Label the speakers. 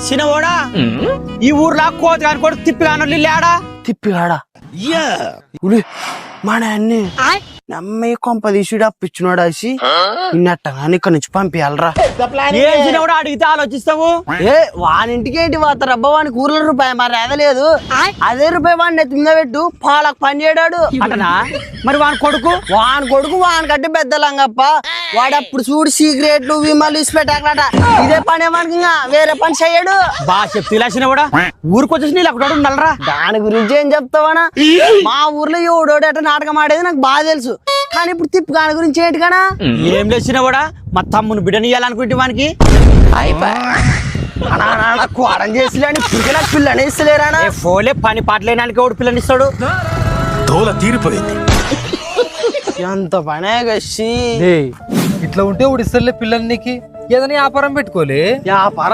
Speaker 1: చిన్నవాడా ఈ ఊర్లో కోతి కాని కొడుకు తిప్పిగానోళ్ళు లేడా
Speaker 2: తిప్పిగాడా మా నాన్ని నమ్మే కొంప తీసుడు అప్పిచ్చినోడు వచ్చి నిన్నట్టగాని ఇక్కడ నుంచి పంపించాలరా.
Speaker 1: ఏం చిన్నవాడా అడిగితే ఆలోచిస్తావు
Speaker 2: ఏ వానింటికి ఏంటి పోతారబ్బా వానికి ఊర్ల రూపాయి మరి అదలేదు. అదే రూపాయి వాడిని నెత్తి మీద పెట్టు పాలకు పని చేయడాడు
Speaker 1: అంటనా మరి వాని కొడుకు
Speaker 2: వానికంటే పెద్దలంగప్ప వాడు అప్పుడు చూడు సిగరెట్లు విమలు ఇసి పెట్టాకట. ఇదే పని వానికి వేరే పని చెయ్యడు.
Speaker 1: బాగా చెప్తే చిన్నవాడా ఊరికొచ్చేసి నీళ్ళు అక్కడ ఉండాలరా.
Speaker 2: దాని గురించి ఏం చెప్తావనా? మా ఊర్లో ఎవడోడు అట్లా నాటకం ఆడేది నాకు బాగా తెలుసు. కానీ ఇప్పుడు తిప్పు దాని గురించి ఏంటి కదా
Speaker 1: ఏం లేచినా కూడా మా తమ్ముని బిడ్డని ఇవ్వాలనుకుంటే వానికి
Speaker 2: కోడం చేసిలేని పిల్లని ఇస్తలేరా?
Speaker 1: ఫోలే పని పాటలేనానికి ఎవడు పిల్లనిస్తాడు?
Speaker 3: తోల తీరిపోయింది.
Speaker 2: ఎంత పనే గచ్చి
Speaker 4: ఇట్లా ఉంటే ఉడిసర్లే పిల్లలకి ఏదైనా వ్యాపారం పెట్టుకోలే.
Speaker 2: వ్యాపారం